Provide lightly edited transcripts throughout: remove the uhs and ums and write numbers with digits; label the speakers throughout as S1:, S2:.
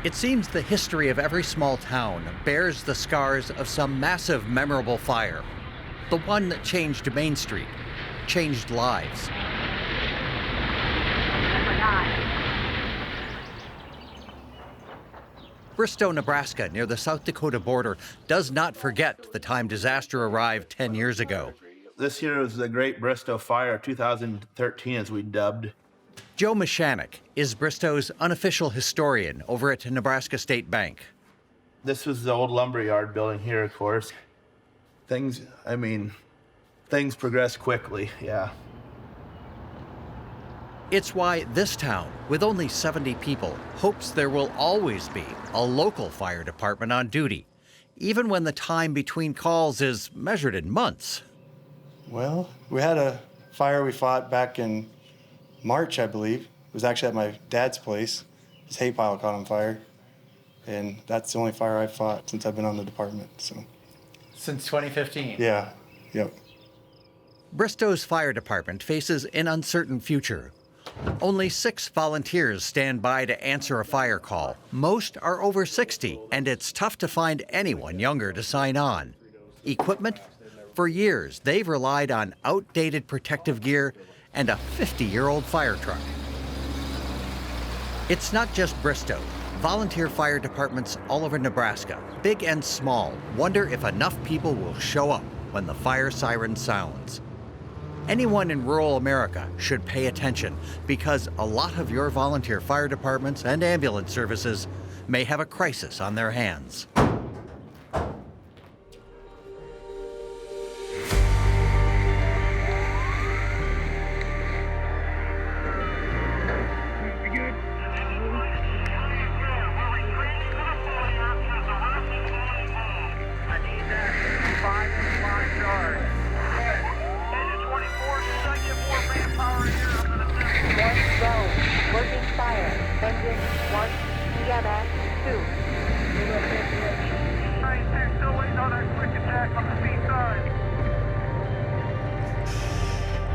S1: It seems the history of every small town bears the scars of some massive, memorable fire. The one that changed Main Street, changed lives. Bristow, Nebraska, near the South Dakota border, does not forget the time disaster arrived 10 years ago.
S2: This year was the Great Bristow Fire, 2013 as we dubbed.
S1: Joe Mishanek is Bristow's unofficial historian over at Nebraska State Bank.
S2: This was the old lumberyard building here, of course. Things progress quickly, yeah.
S1: It's why this town, with only 70 people, hopes there will always be a local fire department on duty, even when the time between calls is measured in months.
S3: Well, we had a fire we fought back in March, I believe. It was actually at my dad's place. His hay pile caught on fire. And that's the only fire I've fought since I've been on the department, so.
S1: Since 2015?
S3: Yeah, yep.
S1: Bristow's fire department faces an uncertain future. Only 6 volunteers stand by to answer a fire call. Most are over 60, and it's tough to find anyone younger to sign on. Equipment? For years, they've relied on outdated protective gear and a 50-year-old fire truck. It's not just Bristow. Volunteer fire departments all over Nebraska, big and small, wonder if enough people will show up when the fire siren sounds. Anyone in rural America should pay attention because a lot of your volunteer fire departments and ambulance services may have a crisis on their hands.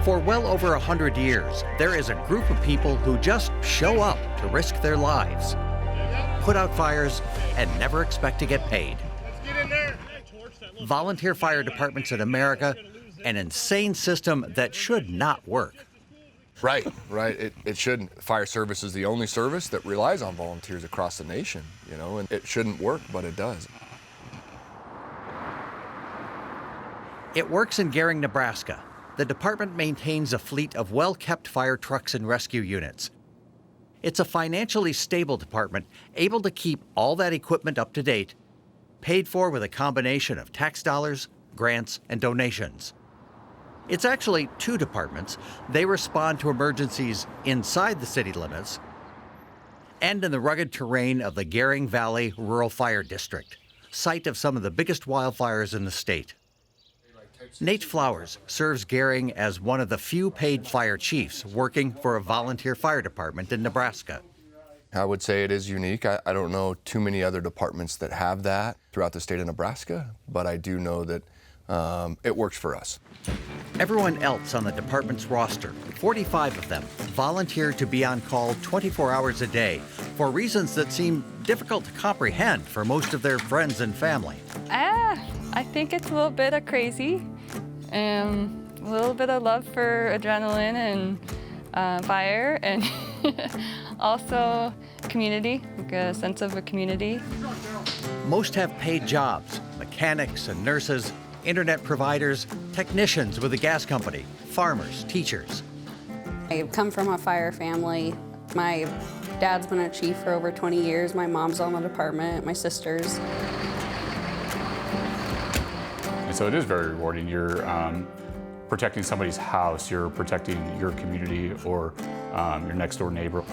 S1: For well over 100 years, there is a group of people who just show up to risk their lives, put out fires, and never expect to get paid. Volunteer fire departments in America, an insane system that should not work.
S4: Right. It shouldn't. Fire service is the only service that relies on volunteers across the nation, and it shouldn't work, but it does.
S1: It works in Gering, Nebraska. The department maintains a fleet of well-kept fire trucks and rescue units. It's a financially stable department, able to keep all that equipment up to date, paid for with a combination of tax dollars, grants, and donations. It's actually 2 departments. They respond to emergencies inside the city limits and in the rugged terrain of the Gering Valley Rural Fire District, site of some of the biggest wildfires in the state. Nate Flowers serves Gering as one of the few paid fire chiefs working for a volunteer fire department in Nebraska.
S4: I would say it is unique. I don't know too many other departments that have that throughout the state of Nebraska, but I do know that it works for us.
S1: Everyone else on the department's roster, 45 of them, volunteer to be on call 24 hours a day for reasons that seem difficult to comprehend for most of their friends and family.
S5: I think it's a little bit of crazy, a little bit of love for adrenaline and fire, and also community, like a sense of a community.
S1: Most have paid jobs, mechanics and nurses, internet providers, technicians with a gas company, farmers, teachers.
S6: I come from a fire family. My dad's been a chief for over 20 years. My mom's on the department, my sisters.
S7: And so it is very rewarding. You're protecting somebody's house, you're protecting your community or your next door neighbor.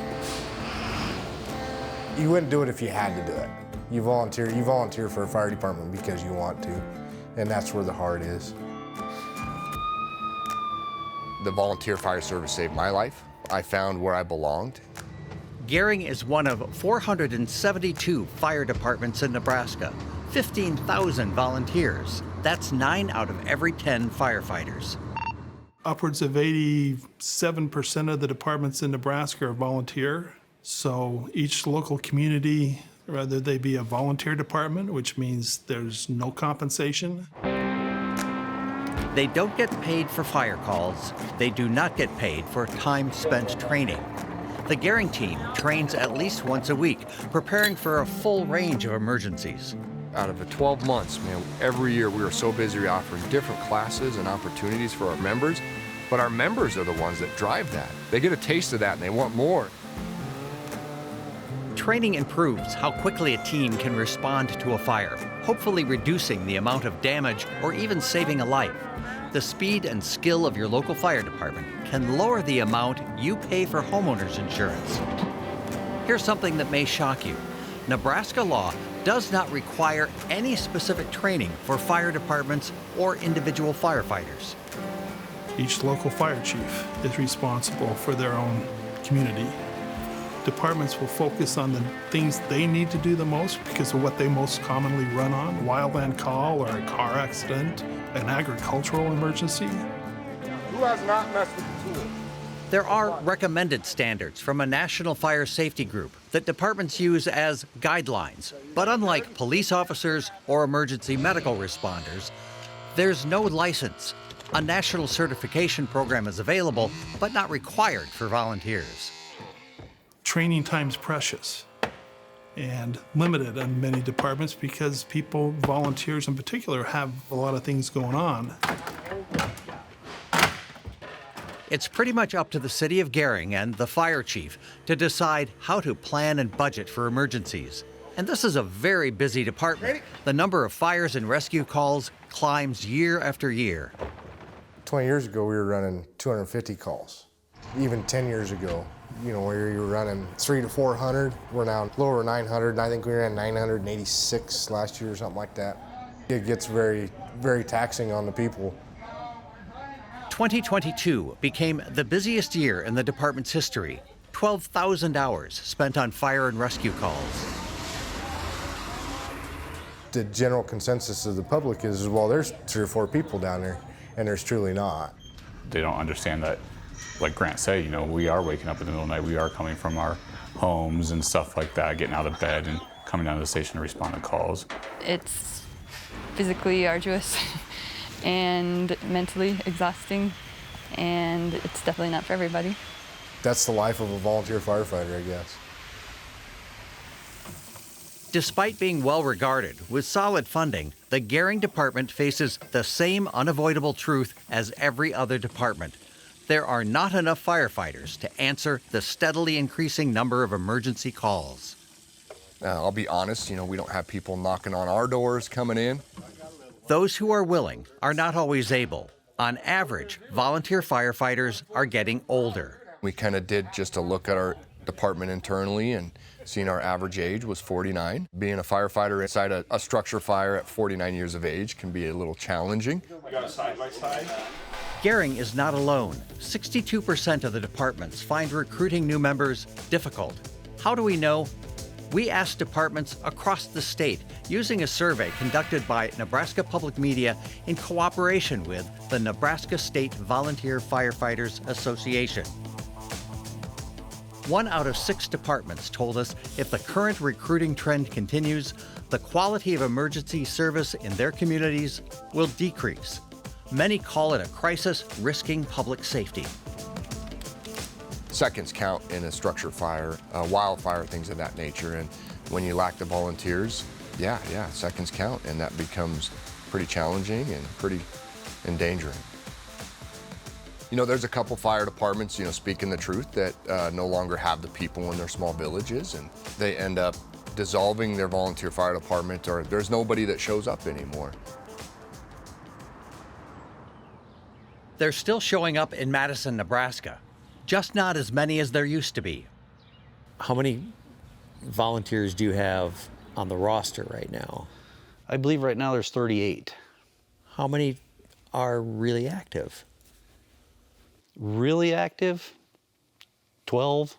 S8: You wouldn't do it if you had to do it. You volunteer for a fire department because you want to, and that's where the heart is.
S4: The volunteer fire service saved my life. I found where I belonged.
S1: Gering is one of 472 fire departments in Nebraska, 15,000 volunteers. That's 9 out of every 10 firefighters.
S9: Upwards of 87% of the departments in Nebraska are volunteer. So each local community Rather, they be a volunteer department, which means there's no compensation.
S1: They don't get paid for fire calls. They do not get paid for time spent training. The Gering team trains at least once a week, preparing for a full range of emergencies.
S4: Out of the 12 months, man, every year we are so busy offering different classes and opportunities for our members, but our members are the ones that drive that. They get a taste of that and they want more.
S1: Training improves how quickly a team can respond to a fire, hopefully reducing the amount of damage or even saving a life. The speed and skill of your local fire department can lower the amount you pay for homeowners insurance. Here's something that may shock you. Nebraska law does not require any specific training for fire departments or individual firefighters.
S9: Each local fire chief is responsible for their own community. Departments will focus on the things they need to do the most because of what they most commonly run on: wildland call or a car accident, an agricultural emergency.
S8: Who has not messed with the tool?
S1: There are recommended standards from a national fire safety group that departments use as guidelines. But unlike police officers or emergency medical responders, there's no license. A national certification program is available, but not required for volunteers.
S9: Training time's precious and limited in many departments because people, volunteers in particular, have a lot of things going on.
S1: It's pretty much up to the city of Gering and the fire chief to decide how to plan and budget for emergencies. And this is a very busy department. The number of fires and rescue calls climbs year after year.
S8: 20 years ago, we were running 250 calls. Even 10 years ago, where you were running 300 to 400, we're now lower 900, and I think we ran 986 last year or something like that. It gets very, very taxing on the people.
S1: 2022 became the busiest year in the department's history. 12,000 hours spent on fire and rescue calls.
S8: The general consensus of the public is, well, there's 3 or 4 people down there, and there's truly not.
S7: They don't understand that, like Grant said, we are waking up in the middle of the night. We are coming from our homes and stuff like that, getting out of bed and coming down to the station to respond to calls.
S5: It's physically arduous and mentally exhausting, and it's definitely not for everybody.
S8: That's the life of a volunteer firefighter, I guess.
S1: Despite being well regarded with solid funding, the Gering department faces the same unavoidable truth as every other department. There are not enough firefighters to answer the steadily increasing number of emergency calls.
S4: I'll be honest, we don't have people knocking on our doors coming in.
S1: Those who are willing are not always able. On average, volunteer firefighters are getting older.
S4: We kind of did just a look at our department internally and seeing our average age was 49. Being a firefighter inside a structure fire at 49 years of age can be a little challenging.
S2: We got a side-by-side.
S1: Gering is not alone. 62% of the departments find recruiting new members difficult. How do we know? We asked departments across the state using a survey conducted by Nebraska Public Media in cooperation with the Nebraska State Volunteer Firefighters Association. 1 out of 6 departments told us if the current recruiting trend continues, the quality of emergency service in their communities will decrease. Many call it a crisis risking public safety.
S4: Seconds count in a structure fire, wildfire, things of that nature. And when you lack the volunteers, yeah, seconds count. And that becomes pretty challenging and pretty endangering. There's a couple fire departments, speaking the truth, that no longer have the people in their small villages, and they end up dissolving their volunteer fire department, or there's nobody that shows up anymore.
S1: They're still showing up in Madison, Nebraska, just not as many as there used to be.
S10: How many volunteers do you have on the roster right now?
S11: I believe right now there's 38.
S10: How many are really active?
S11: Really active? 12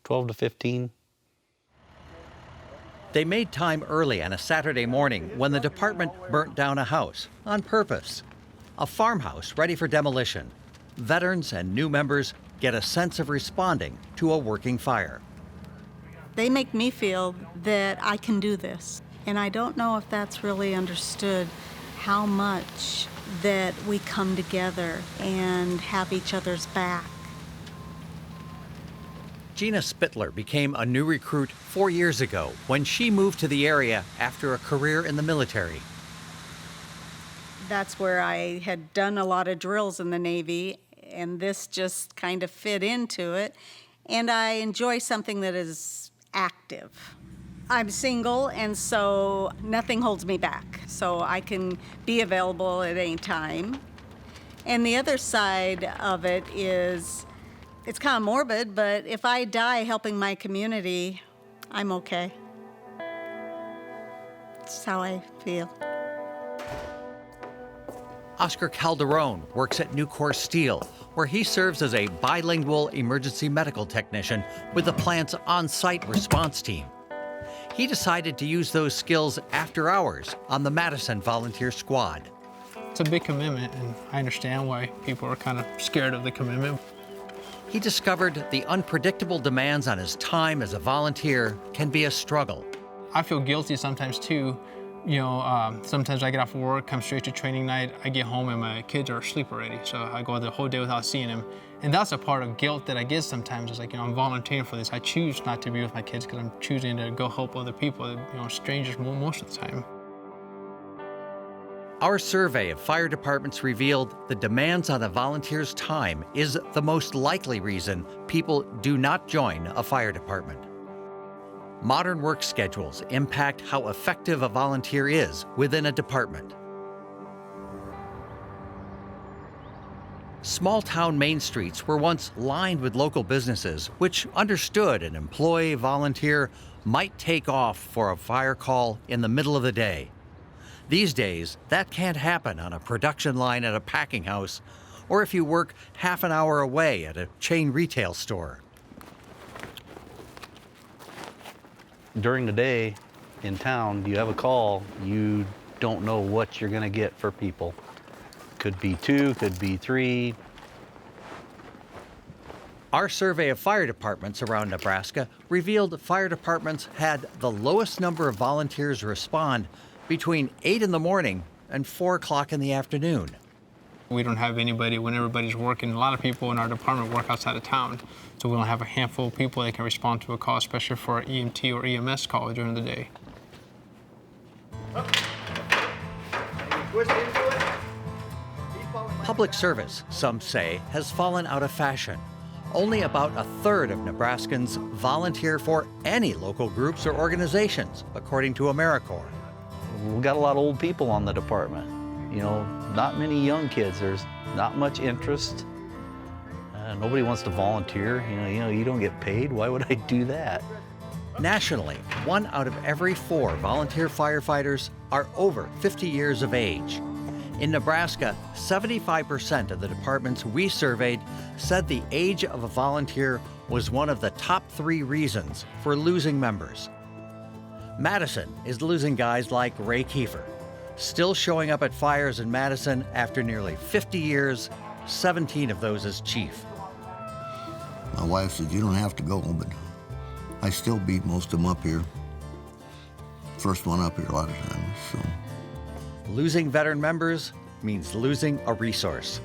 S11: to 15.
S1: They made time early on a Saturday morning when the department burnt down a house on purpose. A farmhouse ready for demolition. Veterans and new members get a sense of responding to a working fire.
S12: They make me feel that I can do this. And I don't know if that's really understood, how much that we come together and have each other's back.
S1: Gina Spittler became a new recruit 4 years ago when she moved to the area after a career in the military.
S12: That's where I had done a lot of drills in the Navy, and this just kind of fit into it. And I enjoy something that is active. I'm single, and so nothing holds me back. So I can be available at any time. And the other side of it is, it's kind of morbid, but if I die helping my community, I'm okay. That's how I feel.
S1: Oscar Calderon works at Nucor Steel, where he serves as a bilingual emergency medical technician with the plant's on-site response team. He decided to use those skills after hours on the Madison Volunteer Squad.
S13: It's a big commitment, and I understand why people are kind of scared of the commitment.
S1: He discovered the unpredictable demands on his time as a volunteer can be a struggle.
S13: I feel guilty sometimes too. You know, sometimes I get off of work, come straight to training night, I get home and my kids are asleep already, so I go the whole day without seeing them. And that's a part of guilt that I get sometimes. It's like, you know, I'm volunteering for this. I choose not to be with my kids because I'm choosing to go help other people, you know, strangers most of the time.
S1: Our survey of fire departments revealed the demands on a volunteer's time is the most likely reason people do not join a fire department. Modern work schedules impact how effective a volunteer is within a department. Small-town main streets were once lined with local businesses which understood an employee volunteer might take off for a fire call in the middle of the day. These days, that can't happen on a production line at a packing house or if you work half an hour away at a chain retail store.
S11: During the day in town, you have a call, you don't know what you're gonna get for people. Could be 2, could be 3.
S1: Our survey of fire departments around Nebraska revealed fire departments had the lowest number of volunteers respond between 8 in the morning and 4 o'clock in the afternoon.
S13: We don't have anybody when everybody's working. A lot of people in our department work outside of town, so we don't have a handful of people that can respond to a call, especially for an EMT or EMS call during the day.
S1: Public service, some say, has fallen out of fashion. Only about a third of Nebraskans volunteer for any local groups or organizations, according to AmeriCorps.
S11: We've got a lot of old people on the department. You know, not many young kids. There's not much interest. Nobody wants to volunteer. You know, you don't get paid. Why would I do that?
S1: Nationally, 1 out of every 4 volunteer firefighters are over 50 years of age. In Nebraska, 75% of the departments we surveyed said the age of a volunteer was one of the top 3 reasons for losing members. Madison is losing guys like Ray Kiefer, still showing up at fires in Madison after nearly 50 years, 17 of those as chief.
S14: My wife said, you don't have to go, but I still beat most of them up here. First one up here a lot of times, so.
S1: Losing veteran members means losing a resource.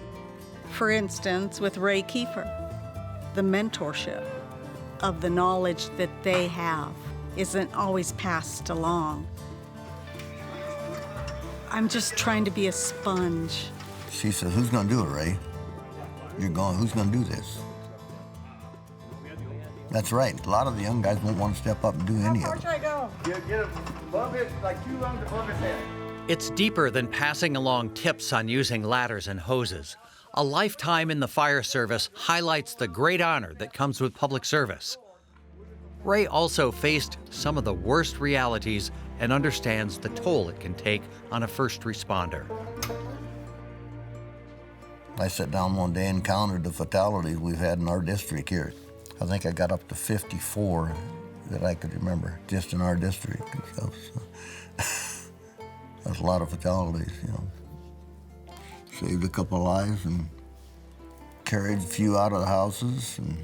S12: For instance, with Ray Kiefer, the mentorship of the knowledge that they have isn't always passed along. I'm just trying to be a sponge.
S14: She said, who's gonna do it, Ray? You're gone, who's gonna do this? That's right, a lot of the young guys won't want to step up and do any of it.
S15: Get above it, like 2 rungs above his head.
S1: It's deeper than passing along tips on using ladders and hoses. A lifetime in the fire service highlights the great honor that comes with public service. Ray also faced some of the worst realities and understands the toll it can take on a first responder.
S14: I sat down one day and counted the fatalities we've had in our district here. I think I got up to 54 that I could remember, just in our district and stuff. So. That's a lot of fatalities, you know. Saved a couple of lives and carried a few out of the houses. And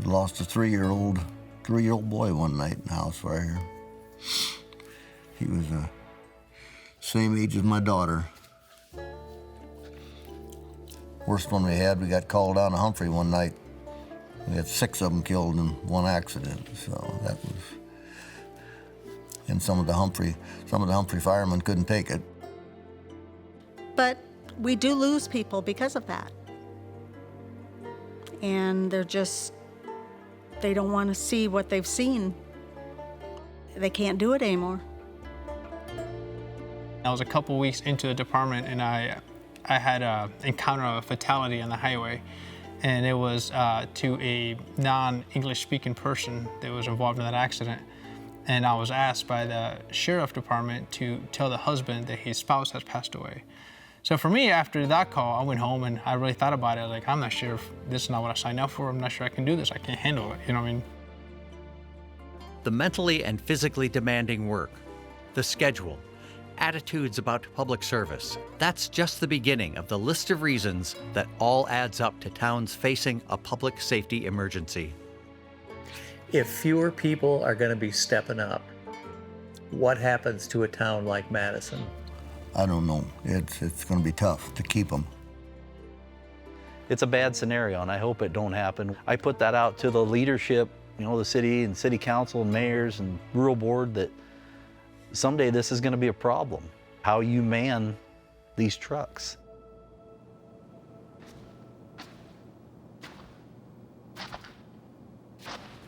S14: lost a three-year-old boy one night in a house fire here. He was the same age as my daughter. Worst one we had, we got called down to Humphrey one night. We had 6 of them killed in one accident, so that was... And some of the Humphrey firemen couldn't take it.
S12: But we do lose people because of that. And they don't want to see what they've seen. They can't do it anymore.
S13: I was a couple weeks into the department, and I had an encounter of a fatality on the highway. And it was to a non-English speaking person that was involved in that accident. And I was asked by the sheriff department to tell the husband that his spouse has passed away. So for me, after that call, I went home and I really thought about it. Like, I'm not sure if this is not what I signed up for. I'm not sure I can do this. I can't handle it. You know what I mean?
S1: The mentally and physically demanding work, the schedule, attitudes about public service. That's just the beginning of the list of reasons that all adds up to towns facing a public safety emergency.
S10: If fewer people are going to be stepping up, what happens to a town like Madison?
S14: I don't know. It's going to be tough to keep them.
S11: It's a bad scenario, and I hope it don't happen. I put that out to the leadership, the city and city council and mayors and rural board, that someday this is going to be a problem. How you man these trucks.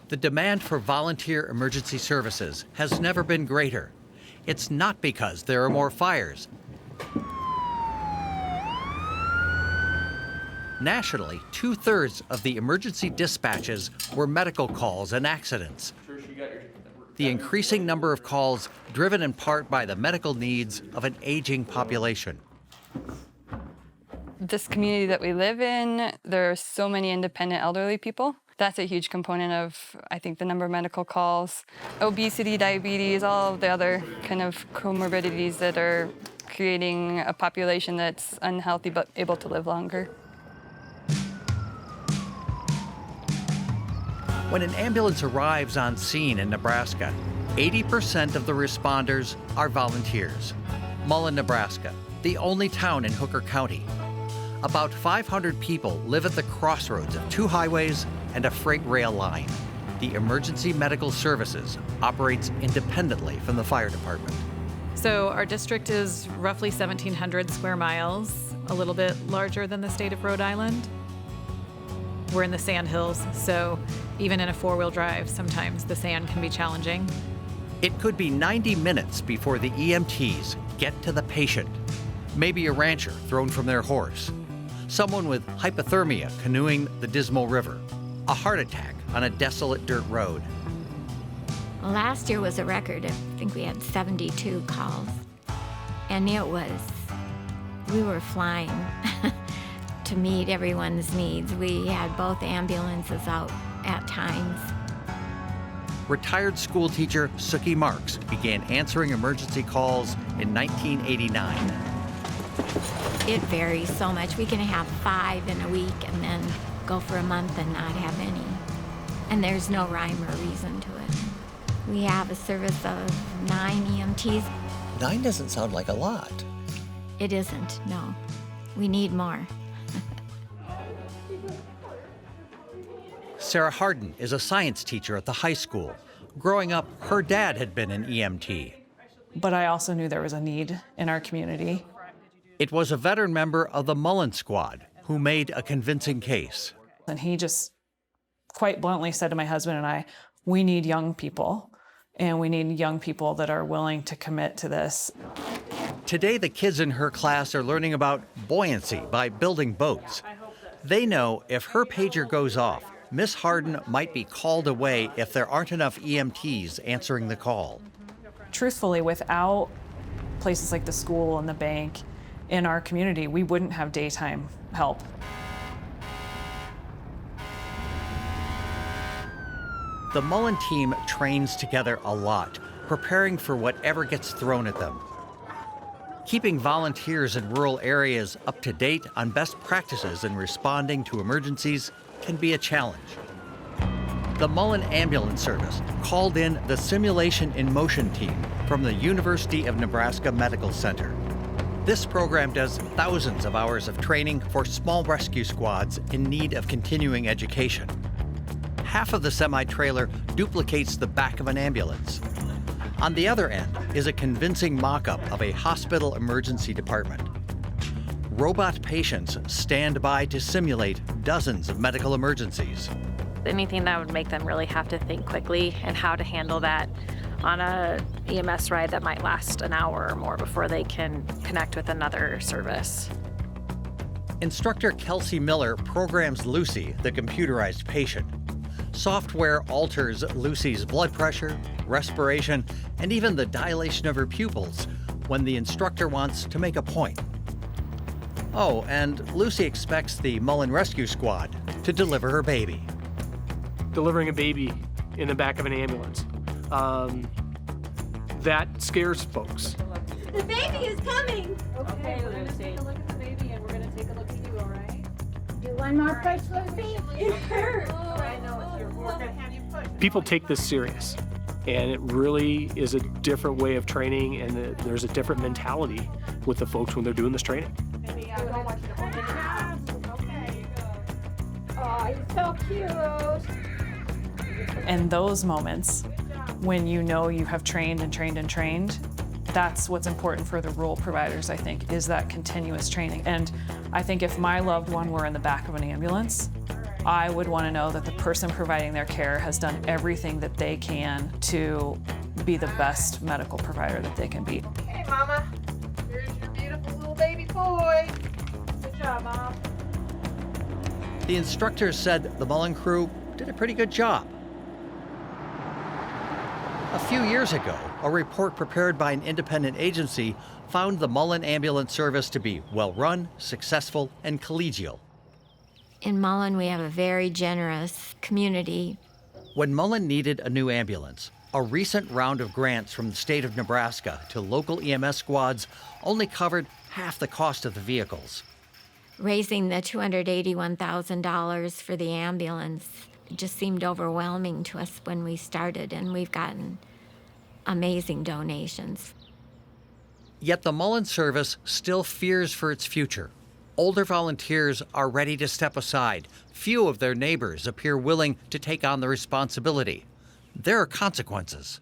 S1: The demand for volunteer emergency services has never been greater. It's not because there are more fires. Nationally, 2/3 of the emergency dispatches were medical calls and accidents. The increasing number of calls driven in part by the medical needs of an aging population.
S5: This community that we live in, there are so many independent elderly people. That's a huge component of, I think, the number of medical calls. Obesity, diabetes, all of the other kind of comorbidities that are creating a population that's unhealthy but able to live longer.
S1: When an ambulance arrives on scene in Nebraska, 80% of the responders are volunteers. Mullen, Nebraska, the only town in Hooker County. About 500 people live at the crossroads of 2 highways and a freight rail line. The Emergency Medical Services operates independently from the fire department.
S16: So our district is roughly 1,700 square miles, a little bit larger than the state of Rhode Island. We're in the sand hills, so even in a 4-wheel drive, sometimes the sand can be challenging.
S1: It could be 90 minutes before the EMTs get to the patient. Maybe a rancher thrown from their horse. Someone with hypothermia canoeing the Dismal River. A heart attack on a desolate dirt road.
S17: Last year was a record. I think we had 72 calls. And we were flying to meet everyone's needs. We had both ambulances out at times.
S1: Retired school teacher Sookie Marks began answering emergency calls in 1989.
S17: It varies so much. We can have 5 in a week and then go for a month and not have any. And there's no rhyme or reason to it. We have a service of 9 EMTs.
S10: 9 doesn't sound like a lot.
S17: It isn't, no. We need more.
S1: Sarah Harden is a science teacher at the high school. Growing up, her dad had been an EMT.
S16: But I also knew there was a need in our community.
S1: It was a veteran member of the Mullen Squad who made a convincing case.
S16: And he just quite bluntly said to my husband and I, we need young people, and we need young people that are willing to commit to this.
S1: Today, the kids in her class are learning about buoyancy by building boats. They know if her pager goes off, Miss Harden might be called away if there aren't enough EMTs answering the call.
S16: Truthfully, without places like the school and the bank in our community, we wouldn't have daytime help.
S1: The Mullen team trains together a lot, preparing for whatever gets thrown at them. Keeping volunteers in rural areas up to date on best practices in responding to emergencies can be a challenge. The Mullen Ambulance Service called in the Simulation in Motion team from the University of Nebraska Medical Center. This program does thousands of hours of training for small rescue squads in need of continuing education. Half of the semi-trailer duplicates the back of an ambulance. On the other end is a convincing mock-up of a hospital emergency department. Robot patients stand by to simulate dozens of medical emergencies.
S18: Anything that would make them really have to think quickly and how to handle that on a EMS ride that might last an hour or more before they can connect with another service.
S1: Instructor Kelsey Miller programs Lucy, the computerized patient. Software alters Lucy's blood pressure, respiration, and even the dilation of her pupils when the instructor wants to make a point. Oh, and Lucy expects the Mullen Rescue Squad to deliver her baby.
S19: Delivering a baby in the back of an ambulance. That scares folks.
S20: The baby is coming!
S21: Okay, we're gonna take a look at the baby and we're gonna take a look at you, all right?
S20: Do one more push, Lucy. It hurts.
S21: I know it's your we're gonna have you push.
S19: People take this serious, and it really is a different way of training, and there's a different mentality with the folks when they're doing this training.
S21: Maybe I don't want you to hold it down. Okay, good.
S20: Oh, you're so cute.
S22: And those moments when you know you have trained and trained and trained, that's what's important for the rural providers, I think, is that continuous training. And I think if my loved one were in the back of an ambulance, I would want to know that the person providing their care has done everything that they can to be the best medical provider that they can be.
S21: Hey, Mama. Here's your beautiful little baby boy. Good job, Mom.
S1: The instructors said the Mullen crew did a pretty good job. A few years ago, a report prepared by an independent agency found the Mullen Ambulance Service to be well-run, successful, and collegial.
S17: In Mullen, we have a very generous community.
S1: When Mullen needed a new ambulance, a recent round of grants from the state of Nebraska to local EMS squads only covered half the cost of the vehicles.
S17: Raising the $281,000 for the ambulance just seemed overwhelming to us when we started, and we've gotten amazing donations.
S1: Yet the Mullen service still fears for its future. Older volunteers are ready to step aside. Few of their neighbors appear willing to take on the responsibility. There are consequences.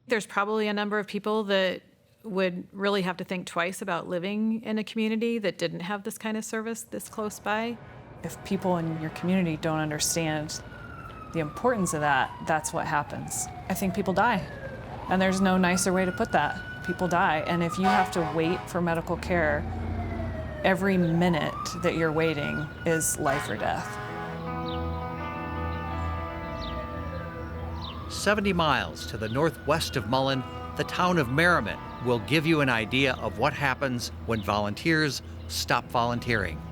S16: There's probably a number of people that would really have to think twice about living in a community that didn't have this kind of service this close by.
S22: If people in your community don't understand the importance of that, that's what happens. I think people die. And there's no nicer way to put that. People die. And if you have to wait for medical care, every minute that you're waiting is life or death.
S1: 70 miles to the northwest of Mullen, the town of Merriman will give you an idea of what happens when volunteers stop volunteering.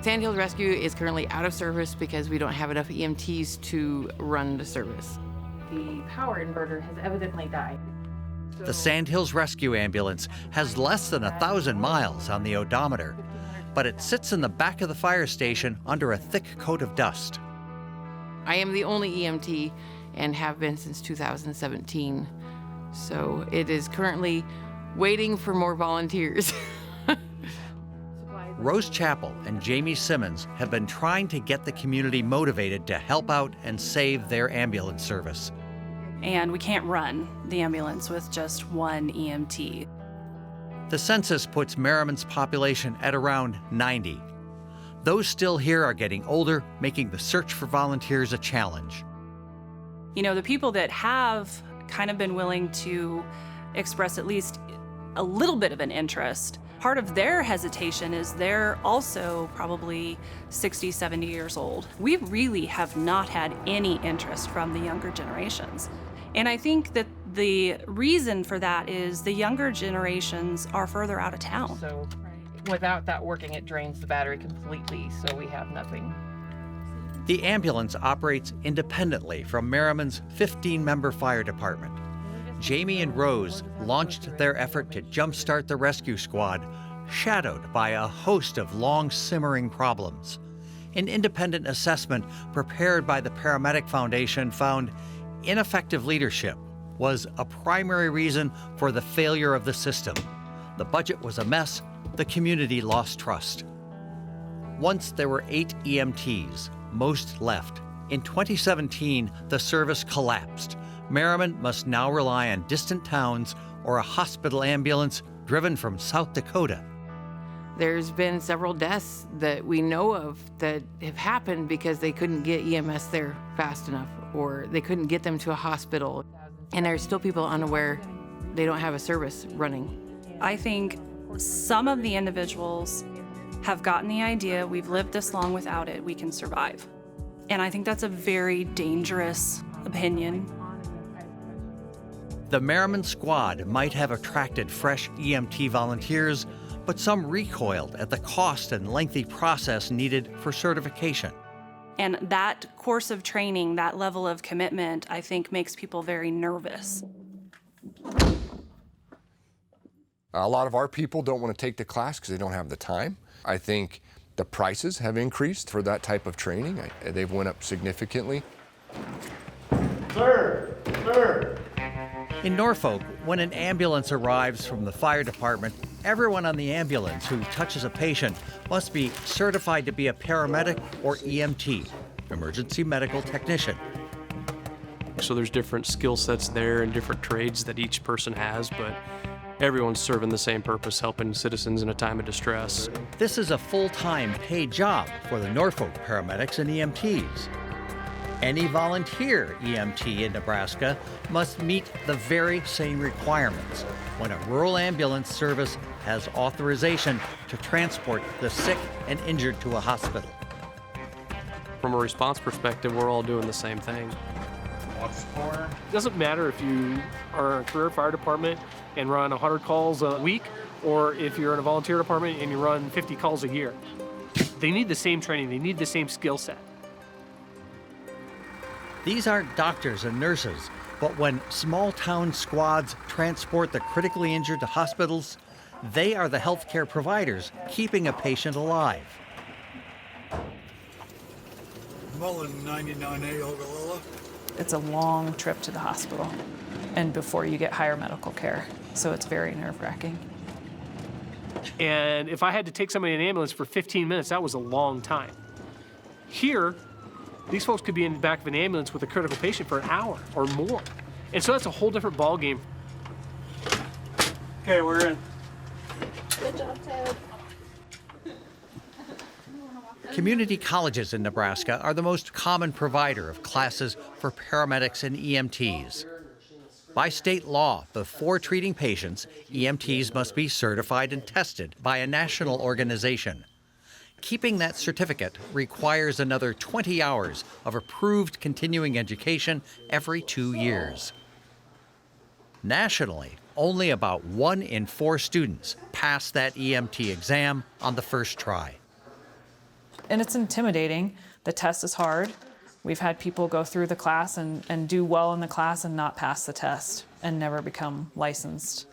S23: Sandhills Rescue is currently out of service because we don't have enough EMTs to run the service.
S18: The power inverter has evidently died.
S1: The Sandhills Rescue Ambulance has less than 1,000 miles on the odometer, but it sits in the back of the fire station under a thick coat of dust.
S23: I am the only EMT and have been since 2017. So it is currently waiting for more volunteers.
S1: Rose Chappell and Jamie Simmons have been trying to get the community motivated to help out and save their ambulance service.
S24: And we can't run the ambulance with just one EMT.
S1: The census puts Merriman's population at around 90. Those still here are getting older, making the search for volunteers a challenge.
S24: You know, the people that have kind of been willing to express at least a little bit of an interest, part of their hesitation is they're also probably 60, 70 years old. We really have not had any interest from the younger generations. And I think that the reason for that is the younger generations are further out of town.
S23: So without that working, it drains the battery completely, so we have nothing.
S1: The ambulance operates independently from Merriman's 15-member fire department. Jamie and Rose launched their effort to jumpstart the rescue squad, shadowed by a host of long simmering problems. An independent assessment prepared by the Paramedic Foundation found ineffective leadership was a primary reason for the failure of the system. The budget was a mess, the community lost trust. Once there were 8 EMTs, most left. In 2017, the service collapsed. Merriman must now rely on distant towns or a hospital ambulance driven from South Dakota.
S23: There's been several deaths that we know of that have happened because they couldn't get EMS there fast enough, or they couldn't get them to a hospital. And there's still people unaware they don't have a service running.
S24: I think some of the individuals have gotten the idea we've lived this long without it, we can survive. And I think that's a very dangerous opinion.
S1: The Merriman Squad might have attracted fresh EMT volunteers, but some recoiled at the cost and lengthy process needed for certification.
S24: And that course of training, that level of commitment, I think makes people very nervous.
S4: A lot of our people don't want to take the class because they don't have the time. I think the prices have increased for that type of training. They've went up significantly.
S2: Sir!
S1: In Norfolk, when an ambulance arrives from the fire department, everyone on the ambulance who touches a patient must be certified to be a paramedic or EMT, emergency medical technician.
S19: So there's different skill sets there and different trades that each person has, but everyone's serving the same purpose, helping citizens in a time of distress.
S1: This is a full-time paid job for the Norfolk paramedics and EMTs. Any volunteer EMT in Nebraska must meet the very same requirements when a rural ambulance service has authorization to transport the sick and injured to a hospital.
S19: From a response perspective, we're all doing the same thing. It doesn't matter if you are in a career fire department and run 100 calls a week, or if you're in a volunteer department and you run 50 calls a year. They need the same training, they need the same skill set.
S1: These aren't doctors and nurses, but when small town squads transport the critically injured to hospitals, they are the healthcare providers keeping a patient alive.
S3: Mullen, 99A Ogallala.
S22: It's a long trip to the hospital and before you get higher medical care, so it's very nerve-wracking.
S19: And if I had to take somebody in an ambulance for 15 minutes, that was a long time. Here, these folks could be in the back of an ambulance with a critical patient for an hour or more. And so that's a whole different ballgame.
S3: Okay, we're in.
S20: Good job, Ted.
S1: Community colleges in Nebraska are the most common provider of classes for paramedics and EMTs. By state law, before treating patients, EMTs must be certified and tested by a national organization. Keeping that certificate requires another 20 hours of approved continuing education every 2 years. Nationally, only about 1 in 4 students pass that EMT exam on the first try.
S22: And it's intimidating. The test is hard. We've had people go through the class and do well in the class and not pass the test and never become licensed.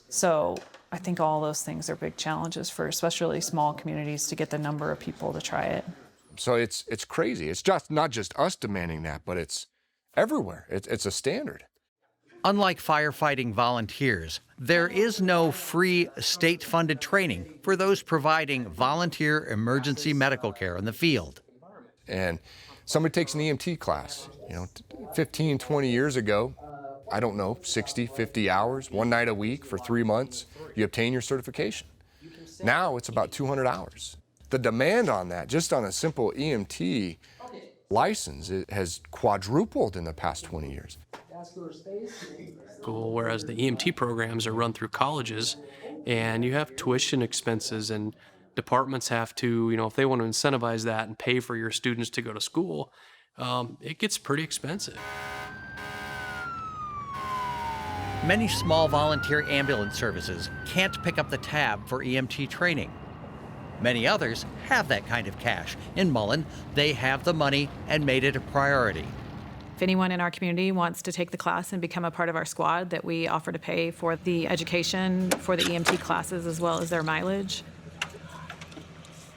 S22: So I think all those things are big challenges for especially small communities to get the number of people to try it.
S4: So it's crazy. It's just not just us demanding that, but it's everywhere. It's a standard.
S1: Unlike firefighting volunteers, there is no free state-funded training for those providing volunteer emergency medical care in the field.
S4: And somebody takes an EMT class, 15, 20 years ago, I don't know, 60, 50 hours, one night a week for 3 months, you obtain your certification. Now it's about 200 hours. The demand on that, just on a simple EMT license, it has quadrupled in the past 20 years.
S19: Cool. Whereas the EMT programs are run through colleges, and you have tuition expenses, and departments have to, if they want to incentivize that and pay for your students to go to school, it gets pretty expensive.
S1: Many small volunteer ambulance services can't pick up the tab for EMT training. Many others have that kind of cash. In Mullen, they have the money and made it a priority.
S16: If anyone in our community wants to take the class and become a part of our squad, that we offer to pay for the education for the EMT classes as well as their mileage.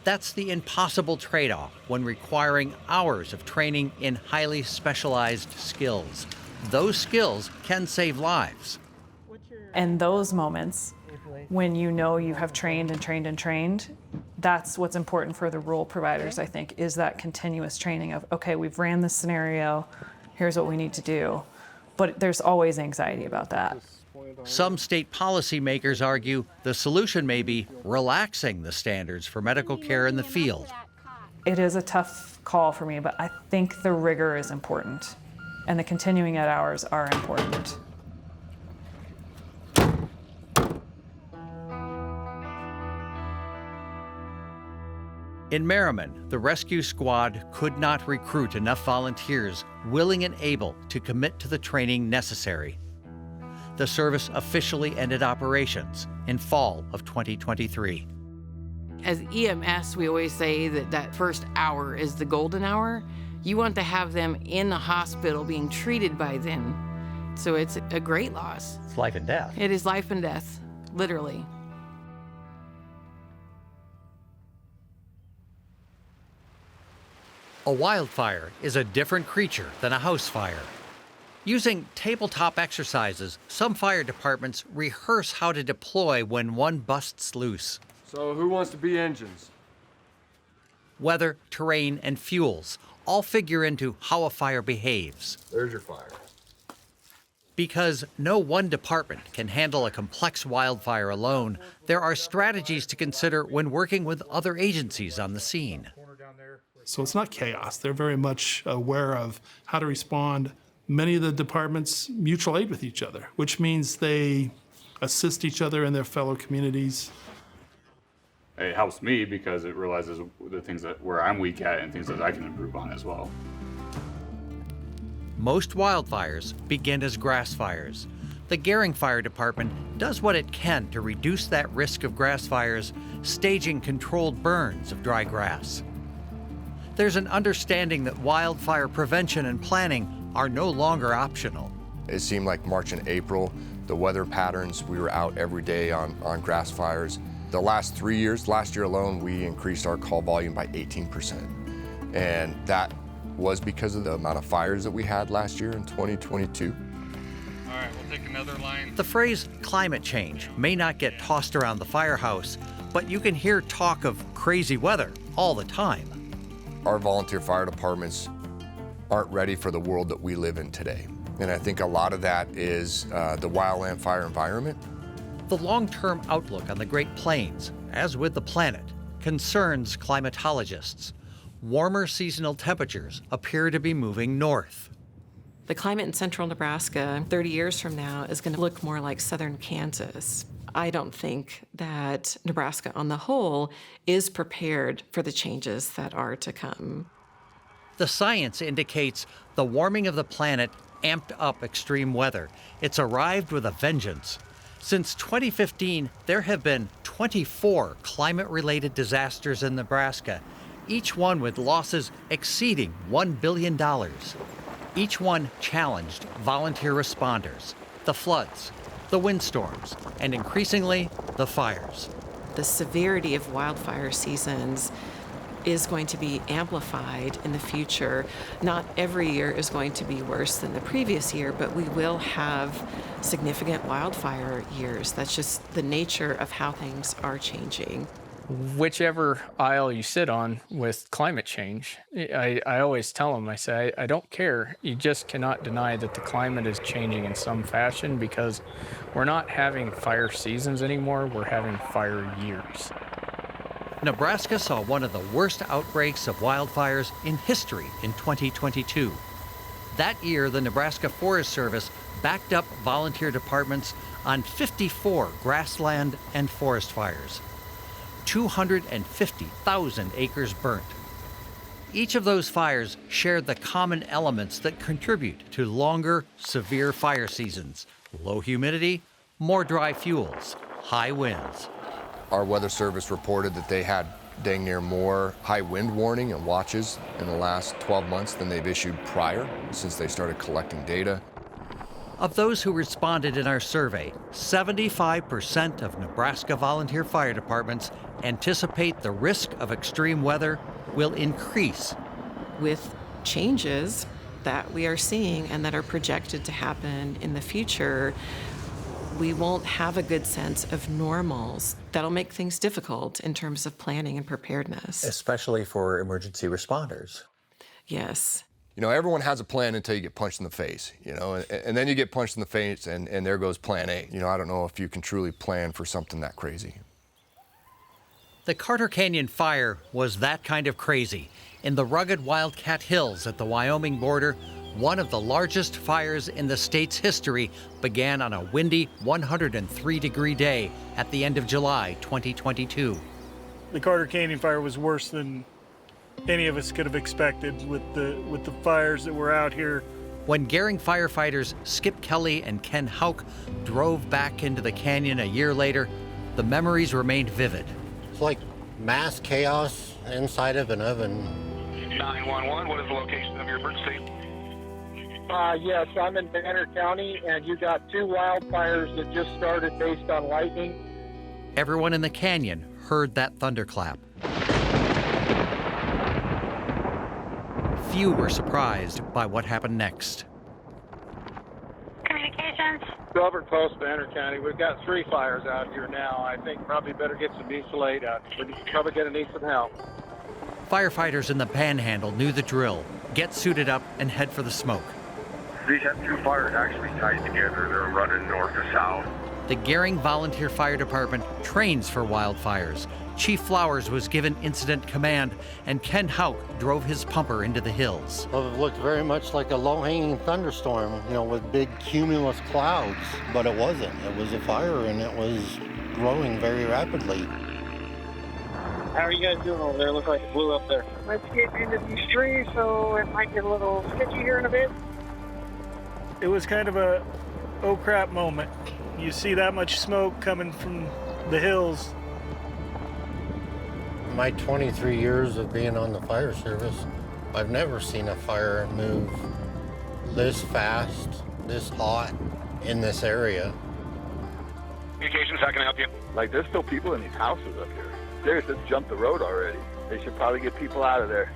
S1: That's the impossible trade-off when requiring hours of training in highly specialized skills. Those skills can save lives.
S22: And those moments, when you know you have trained and trained and trained, that's what's important for the role providers, I think, is that continuous training of, okay, we've ran this scenario, here's what we need to do. But there's always anxiety about that.
S1: Some state policymakers argue the solution may be relaxing the standards for medical care in the field.
S22: It is a tough call for me, but I think the rigor is important, and the continuing ed hours are important.
S1: In Merriman, the rescue squad could not recruit enough volunteers willing and able to commit to the training necessary. The service officially ended operations in fall of 2023.
S23: As EMS, we always say that that first hour is the golden hour. You want to have them in the hospital being treated by then. So it's a great loss.
S10: It's life and death.
S23: It is life and death, literally.
S1: A wildfire is a different creature than a house fire. Using tabletop exercises, some fire departments rehearse how to deploy when one busts loose.
S6: So who wants to be engines?
S1: Weather, terrain, and fuels all figure into how a fire behaves.
S6: There's your fire.
S1: Because no one department can handle a complex wildfire alone, there are strategies to consider when working with other agencies on the scene.
S7: So it's not chaos. They're very much aware of how to respond. Many of the departments mutual aid with each other, which means they assist each other in their fellow communities.
S8: It helps me because it realizes the things where I'm weak at and things that I can improve on as well.
S1: Most wildfires begin as grass fires. The Gering Fire Department does what it can to reduce that risk of grass fires, staging controlled burns of dry grass. There's an understanding that wildfire prevention and planning are no longer optional.
S4: It seemed like March and April, the weather patterns, we were out every day on grass fires. The last 3 years, last year alone, we increased our call volume by 18%. And that was because of the amount of fires that we had last year in 2022.
S6: All right, we'll take another line.
S1: The phrase climate change may not get tossed around the firehouse, but you can hear talk of crazy weather all the time.
S4: Our volunteer fire departments aren't ready for the world that we live in today. And I think a lot of that is the wildland fire environment.
S1: The long-term outlook on the Great Plains, as with the planet, concerns climatologists. Warmer seasonal temperatures appear to be moving north.
S9: The climate in central Nebraska 30 years from now is going to look more like southern Kansas. I don't think that Nebraska on the whole is prepared for the changes that are to come.
S1: The science indicates the warming of the planet amped up extreme weather. It's arrived with a vengeance. Since 2015, there have been 24 climate-related disasters in Nebraska, each one with losses exceeding $1 billion. Each one challenged volunteer responders, the floods, the windstorms, and increasingly, the fires.
S9: The severity of wildfire seasons is going to be amplified in the future. Not every year is going to be worse than the previous year, but we will have significant wildfire years. That's just the nature of how things are changing.
S13: Whichever aisle you sit on with climate change, I always tell them, I say, I don't care. You just cannot deny that the climate is changing in some fashion because we're not having fire seasons anymore, we're having fire years.
S1: Nebraska saw one of the worst outbreaks of wildfires in history in 2022. That year, the Nebraska Forest Service backed up volunteer departments on 54 grassland and forest fires. 250,000 acres burnt. Each of those fires shared the common elements that contribute to longer, severe fire seasons: low humidity, more dry fuels, high winds.
S4: Our weather service reported that they had dang near more high wind warning and watches in the last 12 months than they've issued prior since they started collecting data.
S1: Of those who responded in our survey, 75% of Nebraska volunteer fire departments anticipate the risk of extreme weather will increase.
S9: With changes that we are seeing and that are projected to happen in the future, we won't have a good sense of normals. That'll make things difficult in terms of planning and preparedness.
S10: Especially for emergency responders.
S9: Yes.
S4: You know, everyone has a plan until you get punched in the face, you know, and then you get punched in the face and there goes plan A. You know, I don't know if you can truly plan for something that crazy.
S1: The Carter Canyon fire was that kind of crazy. In the rugged Wildcat Hills at the Wyoming border, one of the largest fires in the state's history began on a windy 103-degree day at the end of July 2022.
S11: The Carter Canyon fire was worse than any of us could have expected with the fires that were out here.
S1: When Gering firefighters Skip Kelly and Ken Hauk drove back into the canyon a year later, the memories remained vivid.
S12: It's like mass chaos inside of an oven.
S14: 911, what is the location of your emergency?
S15: Yes, I'm in Banner County, and you got 2 wildfires that just started based on lightning.
S1: Everyone in the canyon heard that thunderclap. Few were surprised by what happened next.
S15: Communications. Robert Post, Banner County. We've got 3 fires out here now. I think probably better get some mutual aid out. We're probably going to need some help.
S1: Firefighters in the Panhandle knew the drill. Get suited up and head for the smoke.
S14: These have 2 fires actually tied together. They're running north to south.
S1: The Gering Volunteer Fire Department trains for wildfires. Chief Flowers was given incident command, and Ken Hauk drove his pumper into the hills.
S12: Well, it looked very much like a low-hanging thunderstorm, you know, with big cumulus clouds, but it wasn't. It was a fire, and it was growing very rapidly.
S15: How are you guys doing over there? Looks like it blew up there.
S21: Let's get into these trees, so it might get a little sketchy here in a bit.
S11: It was kind of a oh crap moment. You see that much smoke coming from the hills.
S12: My 23 years of being on the fire service, I've never seen a fire move this fast, this hot in this area.
S14: Communications, how can I help you?
S25: Like, there's still people in these houses up here. Seriously, just jumped the road already. They should probably get people out of there.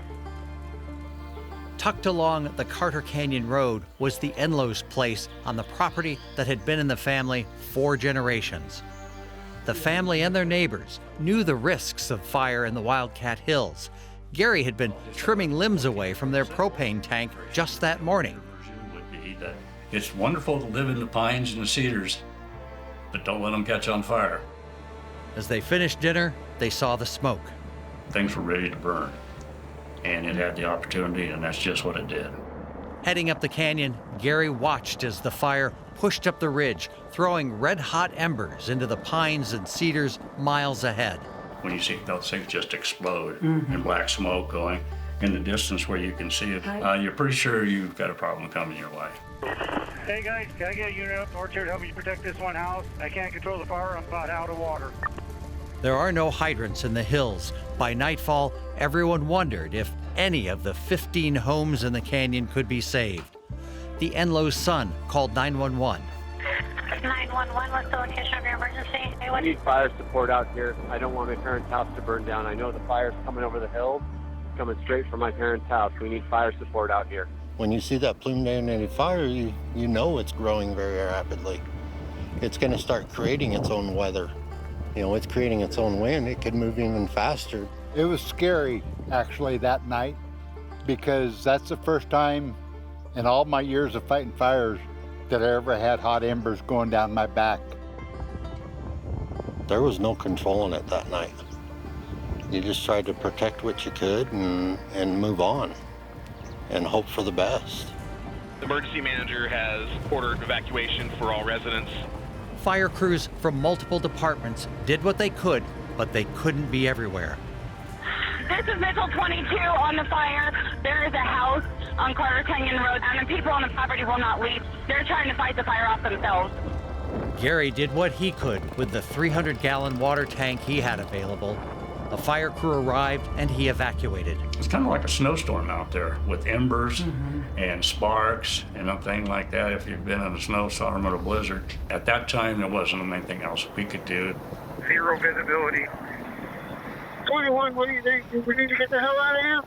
S1: Tucked along the Carter Canyon Road was the Enlow's place on the property that had been in the family 4 generations. The family and their neighbors knew the risks of fire in the Wildcat Hills. Gary had been trimming limbs away from their propane tank just that morning.
S26: It's wonderful to live in the pines and the cedars, but don't let them catch on fire.
S1: As they finished dinner, they saw the smoke.
S26: Things were ready to burn, and it had the opportunity, and that's just what it did.
S1: Heading up the canyon, Gary watched as the fire pushed up the ridge, throwing red-hot embers into the pines and cedars miles ahead.
S26: When you see those things just explode and black smoke going in the distance where you can see it, you're pretty sure you've got a problem coming your way.
S21: Hey guys, can I get a unit up north here to help me protect this one house? I can't control the fire, I'm about out of water.
S1: There are no hydrants in the hills. By nightfall, everyone wondered if any of the 15 homes in the canyon could be saved. The Enlow's son called 911.
S15: 911, what's the location of your emergency? I need fire support out here. I don't want my parents' house to burn down. I know the fire's coming over the hill, coming straight from my parents' house. We need fire support out here.
S12: When you see that plume dominated fire, you know it's growing very rapidly. It's going to start creating its own weather. You know, it's creating its own wind. It could move even faster.
S27: It was scary, actually, that night, because that's the first time in all my years of fighting fires that I ever had hot embers going down my back.
S12: There was no controlling it that night. You just tried to protect what you could and move on and hope for the best.
S14: The emergency manager has ordered evacuation for all residents.
S1: Fire crews from multiple departments did what they could, but they couldn't be everywhere.
S21: This is Mitchell 22 on the fire. There is a house on Carter Canyon Road, and the people on the property will not leave. They're trying to fight the fire off themselves.
S1: Gary did what he could with the 300-gallon water tank he had available. A fire crew arrived and he evacuated.
S26: It's kind of like a snowstorm out there with embers and sparks and a thing like that. If you've been in a snowstorm or a blizzard, at that time there wasn't anything else we could do.
S14: Zero visibility.
S25: 21, what do you think? We need to get the hell out of here?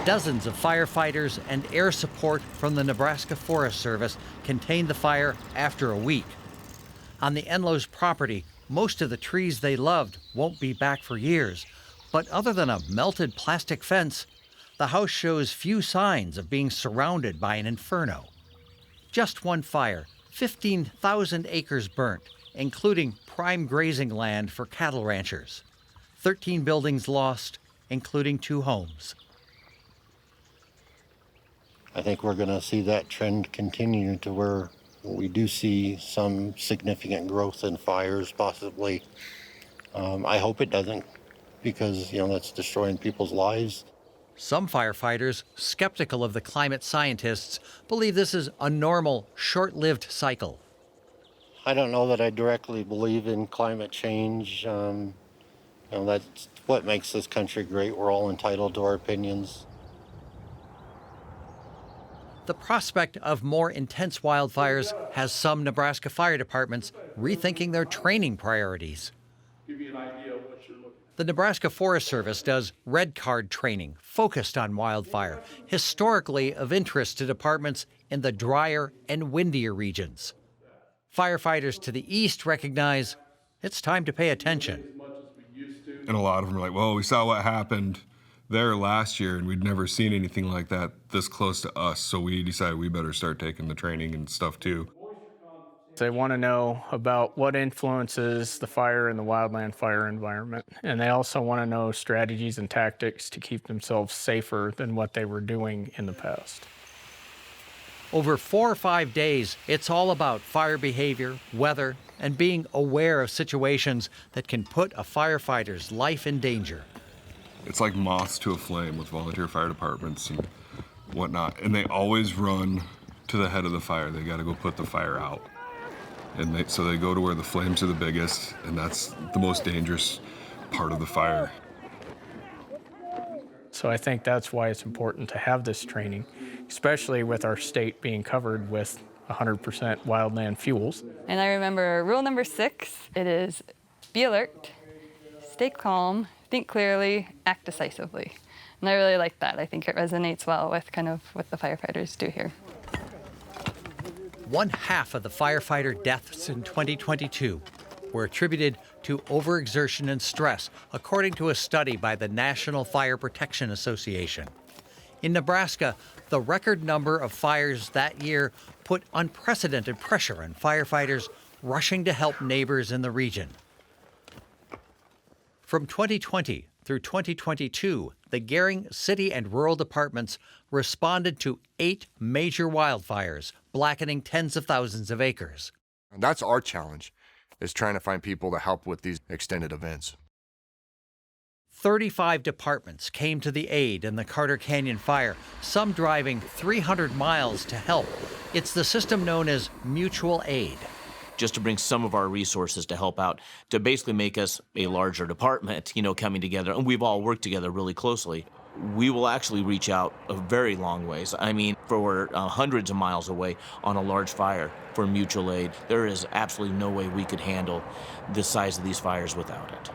S1: Dozens of firefighters and air support from the Nebraska Forest Service contained the fire after a week. On the Enlows property, most of the trees they loved won't be back for years. But other than a melted plastic fence, the house shows few signs of being surrounded by an inferno. Just one fire, 15,000 acres burnt, including prime grazing land for cattle ranchers. 13 buildings lost, including 2 homes.
S12: I think we're going to see that trend continue to where we do see some significant growth in fires, possibly. I hope it doesn't, because, that's destroying people's lives.
S1: Some firefighters, skeptical of the climate scientists, believe this is a normal, short-lived cycle.
S12: I don't know that I directly believe in climate change. That's what makes this country great. We're all entitled to our opinions.
S1: The prospect of more intense wildfires has some Nebraska fire departments rethinking their training priorities. The Nebraska Forest Service does Red Card training focused on wildfire, historically of interest to departments in the drier and windier regions. Firefighters to the east recognize it's time to pay attention.
S2: And a lot of them are like, well, we saw what happened there last year and we'd never seen anything like that this close to us, so we decided we better start taking the training and stuff too.
S19: They want to know about what influences the fire in the wildland fire environment, and they also want to know strategies and tactics to keep themselves safer than what they were doing in the past.
S1: Over 4 or 5 days, it's all about fire behavior, weather, and being aware of situations that can put a firefighter's life in danger.
S2: It's like moths to a flame with volunteer fire departments and whatnot. And they always run to the head of the fire. They got to go put the fire out. And so they go to where the flames are the biggest, and that's the most dangerous part of the fire.
S19: So I think that's why it's important to have this training, especially with our state being covered with 100% wildland fuels.
S3: And I remember rule number 6, it is be alert, stay calm, think clearly, act decisively. And I really like that. I think it resonates well with kind of what the firefighters do here.
S1: 1/2 of the firefighter deaths in 2022 were attributed to overexertion and stress, according to a study by the National Fire Protection Association. In Nebraska, the record number of fires that year put unprecedented pressure on firefighters rushing to help neighbors in the region. From 2020 through 2022, the Gering City and Rural Departments responded to 8 major wildfires, blackening tens of thousands of acres.
S4: And that's our challenge, is trying to find people to help with these extended events.
S1: 35 departments came to the aid in the Carter Canyon fire, some driving 300 miles to help. It's the system known as mutual aid.
S5: Just to bring some of our resources to help out, to basically make us a larger department, coming together. And we've all worked together really closely. We will actually reach out a very long ways. I mean, for hundreds of miles away on a large fire for mutual aid. There is absolutely no way we could handle the size of these fires without it.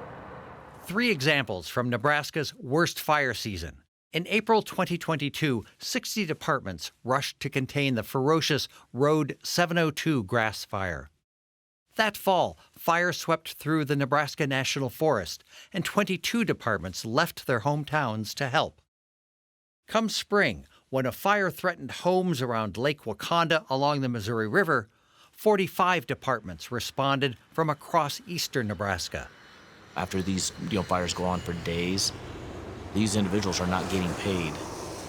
S1: 3 examples from Nebraska's worst fire season. In April 2022, 60 departments rushed to contain the ferocious Road 702 grass fire. That fall, fire swept through the Nebraska National Forest, and 22 departments left their hometowns to help. Come spring, when a fire threatened homes around Lake Wakanda along the Missouri River, 45 departments responded from across eastern Nebraska.
S5: After these fires go on for days, these individuals are not getting paid.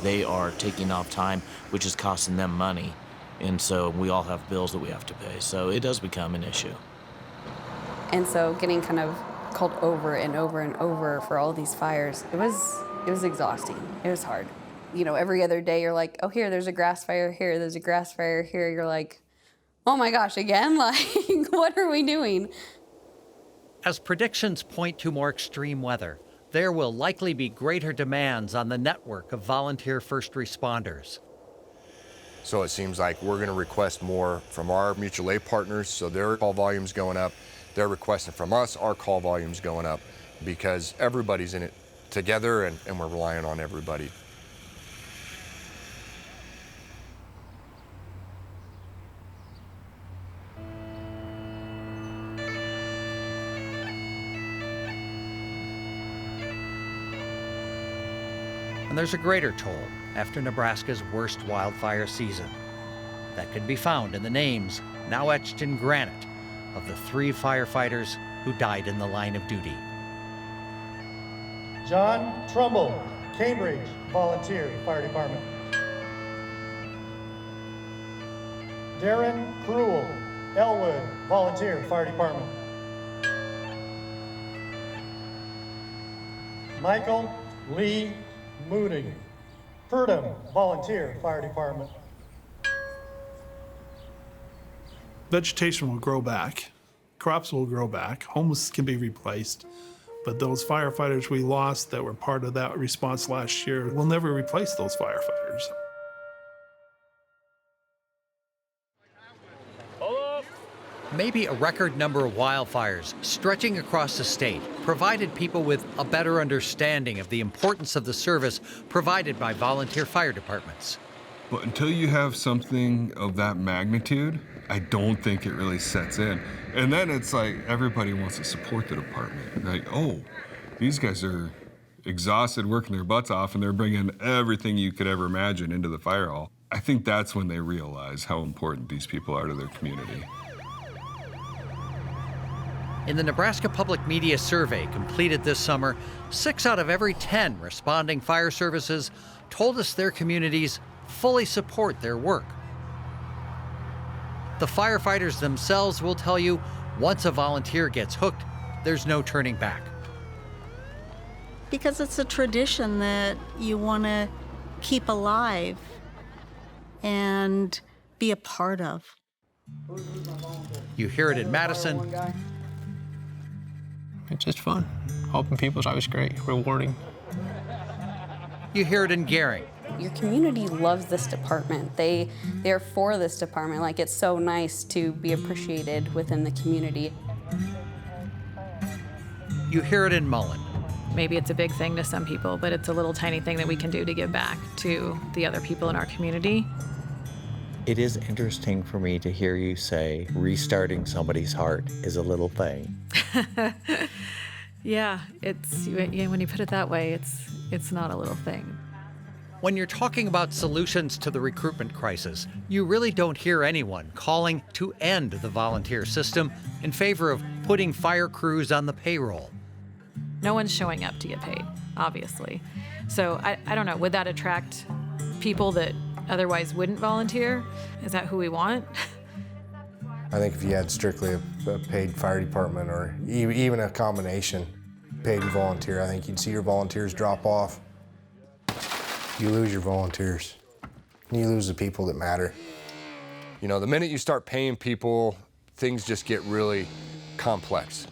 S5: They are taking off time, which is costing them money. And so we all have bills that we have to pay. So it does become an issue.
S17: And so getting kind of called over and over and over for all these fires, it was exhausting. It was hard. Every other day you're like, oh, here, there's a grass fire here, there's a grass fire here. You're like, oh my gosh, again? Like, what are we doing?
S1: As predictions point to more extreme weather, there will likely be greater demands on the network of volunteer first responders.
S4: So it seems like we're going to request more from our mutual aid partners, so their call volume's going up. They're requesting from us, our call volume's going up, because everybody's in it together and we're relying on everybody.
S1: And there's a greater toll after Nebraska's worst wildfire season. That can be found in the names, now etched in granite, of the 3 firefighters who died in the line of duty.
S7: John Trumbull, Cambridge, volunteer, fire department. Darren Cruel, Elwood, volunteer, fire department. Michael Lee Moody, Purdom, volunteer, fire department.
S16: Vegetation will grow back, crops will grow back, homes can be replaced, but those firefighters we lost that were part of that response last year, we'll never replace those firefighters.
S1: Maybe a record number of wildfires stretching across the state provided people with a better understanding of the importance of the service provided by volunteer fire departments.
S2: But until you have something of that magnitude, I don't think it really sets in. And then it's like everybody wants to support the department. Like, oh, these guys are exhausted working their butts off and they're bringing everything you could ever imagine into the fire hall. I think that's when they realize how important these people are to their community.
S1: In the Nebraska Public Media Survey completed this summer, 6 out of every 10 responding fire services told us their communities fully support their work. The firefighters themselves will tell you, once a volunteer gets hooked, there's no turning back.
S18: Because it's a tradition that you want to keep alive and be a part of.
S1: You hear it in Madison.
S13: It's just fun. Helping people is always great, rewarding.
S1: You hear it in Gering.
S17: Your community loves this department. They're for this department. Like, it's so nice to be appreciated within the community.
S1: You hear it in Mullen.
S20: Maybe it's a big thing to some people, but it's a little tiny thing that we can do to give back to the other people in our community.
S10: It is interesting for me to hear you say restarting somebody's heart is a little thing.
S20: Yeah, when you put it that way, it's not a little thing.
S1: When you're talking about solutions to the recruitment crisis, you really don't hear anyone calling to end the volunteer system in favor of putting fire crews on the payroll.
S20: No one's showing up to get paid, obviously. So I don't know, would that attract people that otherwise wouldn't volunteer? Is that who we want?
S22: I think if you had strictly a paid fire department or even a combination, paid and volunteer, I think you'd see your volunteers drop off. You lose your volunteers. You lose the people that matter.
S4: You know, the minute you start paying people, things just get really complex.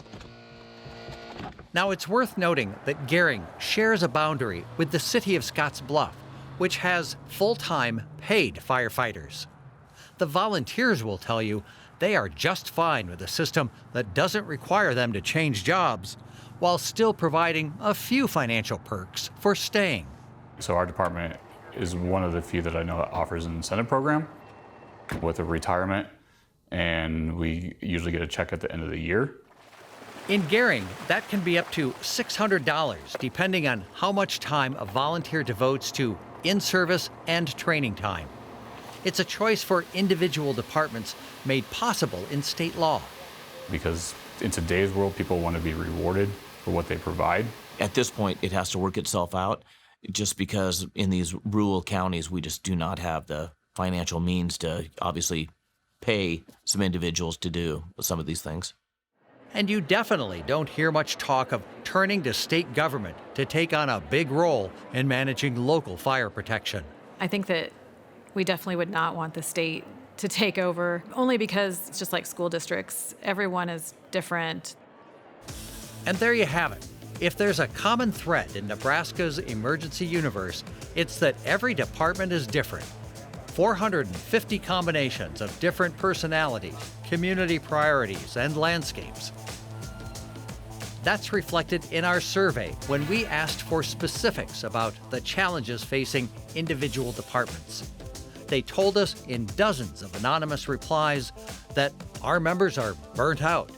S1: Now, it's worth noting that Gering shares a boundary with the city of Scotts Bluff, which has full-time paid firefighters. The volunteers will tell you they are just fine with a system that doesn't require them to change jobs, while still providing a few financial perks for staying.
S8: So our department is one of the few that I know that offers an incentive program with a retirement, and we usually get a check at the end of the year.
S1: In Gering, that can be up to $600, depending on how much time a volunteer devotes to in-service and training time. It's a choice for individual departments made possible in state law.
S8: Because in today's world, people want to be rewarded for what they provide.
S5: At this point, it has to work itself out, just because in these rural counties, we just do not have the financial means to obviously pay some individuals to do some of these things.
S1: And you definitely don't hear much talk of turning to state government to take on a big role in managing local fire protection.
S20: I think that we definitely would not want the state to take over, only because it's just like school districts. Everyone is different.
S1: And there you have it. If there's a common thread in Nebraska's emergency universe, it's that every department is different. 450 combinations of different personalities, community priorities, and landscapes. That's reflected in our survey when we asked for specifics about the challenges facing individual departments. They told us in dozens of anonymous replies that our members are burnt out.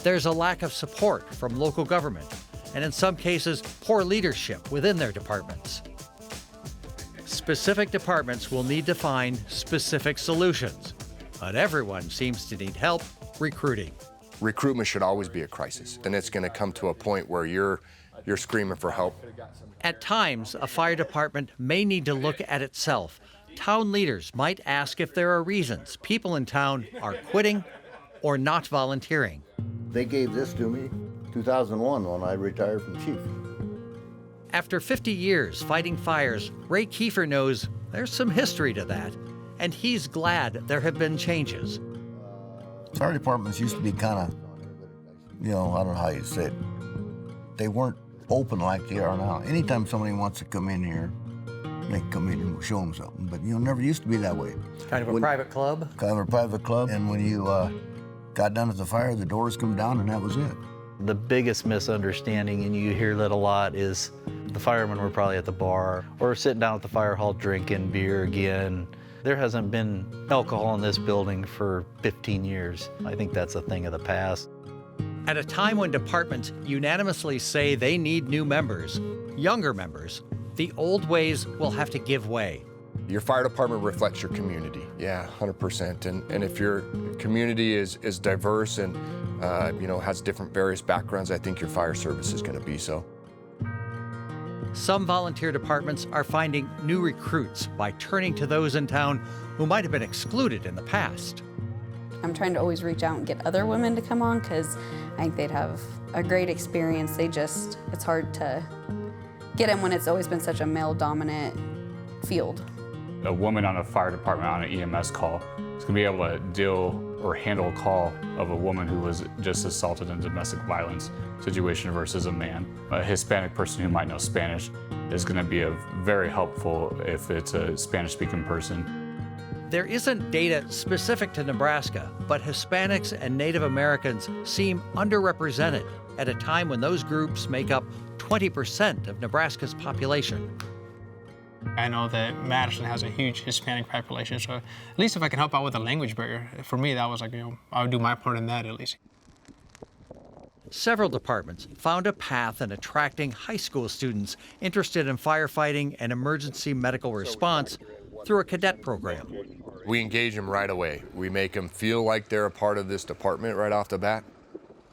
S1: There's a lack of support from local government, and in some cases, poor leadership within their departments. Specific departments will need to find specific solutions, but everyone seems to need help recruiting.
S4: Recruitment should always be a crisis. Then it's going to come to a point where you're screaming for help.
S1: At times, a fire department may need to look at itself. Town leaders might ask if there are reasons people in town are quitting or not volunteering.
S6: They gave this to me 2001 when I retired from chief.
S1: After 50 years fighting fires, Ray Kiefer knows there's some history to that, and he's glad there have been changes.
S6: Fire departments used to be kind of, I don't know how you say it. They weren't open like they are now. Anytime somebody wants to come in here, they can come in and show them something. But, never used to be that way.
S10: Kind of a private club?
S6: Kind of a private club. And when you got done with the fire, the doors come down and that was it.
S9: The biggest misunderstanding, and you hear that a lot, is the firemen were probably at the bar or sitting down at the fire hall drinking beer again. There hasn't been alcohol in this building for 15 years. I think that's a thing of the past.
S1: At a time when departments unanimously say they need new members, younger members, the old ways will have to give way.
S4: Your fire department reflects your community. Yeah, 100%. And if your community is diverse and has different various backgrounds, I think your fire service is going to be so.
S1: Some volunteer departments are finding new recruits by turning to those in town who might have been excluded in the past.
S17: I'm trying to always reach out and get other women to come on because I think they'd have a great experience. It's hard to get them when it's always been such a male-dominant field.
S8: A woman on a fire department on an EMS call is going to be able to deal or handle a call of a woman who was just assaulted in a domestic violence situation versus a man. A Hispanic person who might know Spanish is going to be very helpful if it's a Spanish-speaking person.
S1: There isn't data specific to Nebraska, but Hispanics and Native Americans seem underrepresented at a time when those groups make up 20% of Nebraska's population.
S13: I know that Madison has a huge Hispanic population, so at least if I can help out with the language barrier, for me that was like, I would do my part in that at least.
S1: Several departments found a path in attracting high school students interested in firefighting and emergency medical response through a cadet program.
S4: We engage them right away. We make them feel like they're a part of this department right off the bat.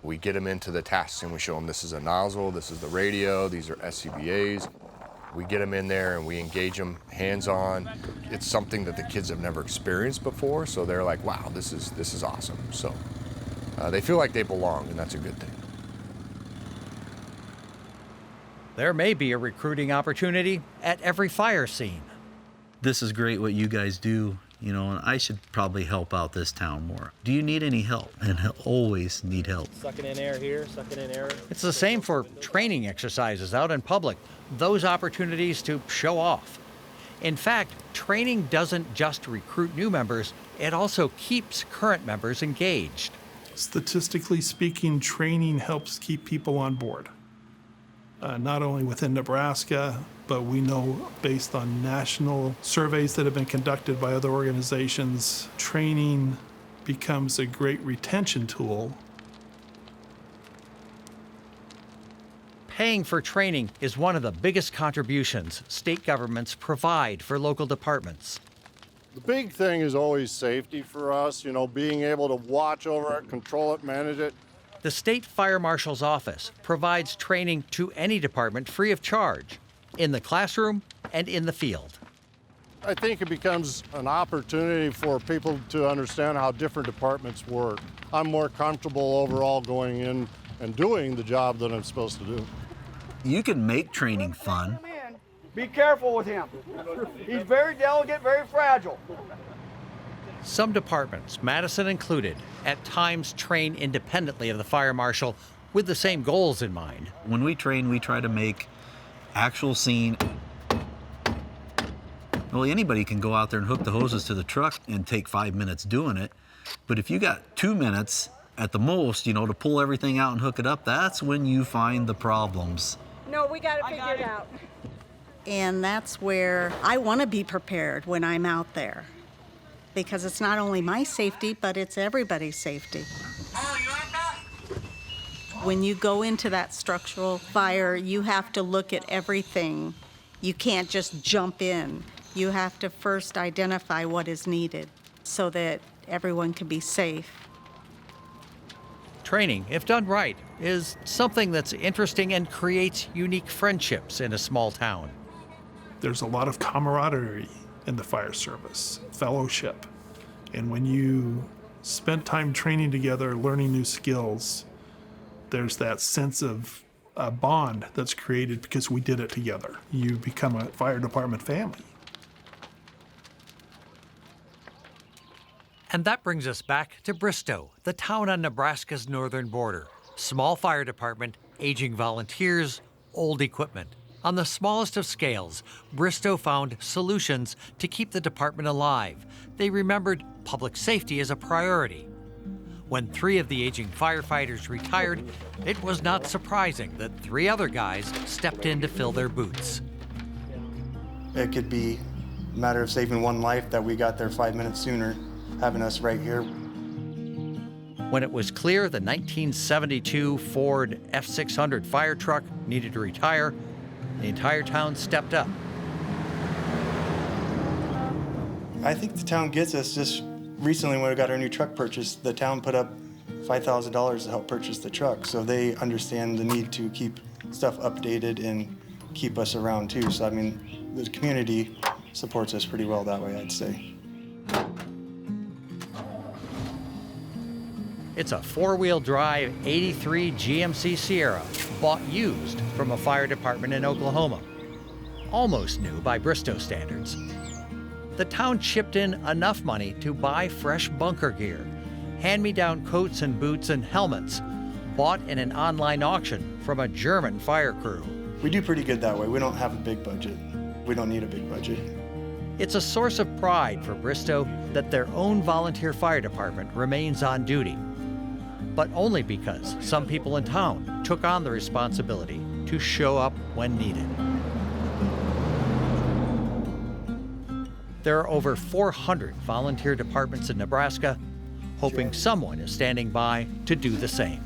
S4: We get them into the tasks and we show them this is a nozzle, this is the radio, these are SCBAs. We get them in there and we engage them hands-on. It's something that the kids have never experienced before, so they're like, wow, this is awesome. So they feel like they belong, and that's a good thing.
S1: There may be a recruiting opportunity at every fire scene.
S9: This is great what you guys do, and I should probably help out this town more. Do you need any help? And always need help.
S11: Sucking in air here, sucking in air.
S1: It's the same for training exercises out in public, those opportunities to show off. In fact, training doesn't just recruit new members, it also keeps current members engaged.
S16: Statistically speaking, training helps keep people on board. Not only within Nebraska, but we know based on national surveys that have been conducted by other organizations, training becomes a great retention tool.
S1: Paying for training is one of the biggest contributions state governments provide for local departments.
S15: The big thing is always safety for us, being able to watch over it, control it, manage it.
S1: The State Fire Marshal's Office provides training to any department free of charge, in the classroom and in the field.
S15: I think it becomes an opportunity for people to understand how different departments work. I'm more comfortable overall going in and doing the job that I'm supposed to do.
S9: You can make training fun.
S23: Be careful with him. He's very delicate, very fragile.
S1: Some departments, Madison included, at times train independently of the fire marshal with the same goals in mind.
S9: When we train, we try to make actual scene. Well, anybody can go out there and hook the hoses to the truck and take 5 minutes doing it. But if you got 2 minutes at the most, to pull everything out and hook it up, that's when you find the problems.
S18: No, we got it figured out. And that's where I want to be prepared when I'm out there, because it's not only my safety, but it's everybody's safety. When you go into that structural fire, you have to look at everything. You can't just jump in. You have to first identify what is needed so that everyone can be safe.
S1: Training, if done right, is something that's interesting and creates unique friendships in a small town.
S16: There's a lot of camaraderie in the fire service, fellowship. And when you spend time training together, learning new skills, there's that sense of a bond that's created because we did it together. You become a fire department family.
S1: And that brings us back to Bristow, the town on Nebraska's northern border. Small fire department, aging volunteers, old equipment. On the smallest of scales, Bristow found solutions to keep the department alive. They remembered public safety as a priority. When 3 of the aging firefighters retired, it was not surprising that 3 other guys stepped in to fill their boots.
S14: It could be a matter of saving one life that we got there 5 minutes sooner, having us right here.
S1: When it was clear the 1972 Ford F600 fire truck needed to retire, the entire town stepped up.
S14: I think the town gets us. Just recently when we got our new truck purchased, the town put up $5,000 to help purchase the truck. So they understand the need to keep stuff updated and keep us around too. So I mean, the community supports us pretty well that way, I'd say.
S1: It's a 4-wheel drive 83 GMC Sierra, bought used from a fire department in Oklahoma. Almost new by Bristow standards. The town chipped in enough money to buy fresh bunker gear, hand-me-down coats and boots and helmets, bought in an online auction from a German fire crew.
S14: We do pretty good that way. We don't have a big budget. We don't need a big budget.
S1: It's a source of pride for Bristow that their own volunteer fire department remains on duty, but only because some people in town took on the responsibility to show up when needed. There are over 400 volunteer departments in Nebraska, hoping someone is standing by to do the same.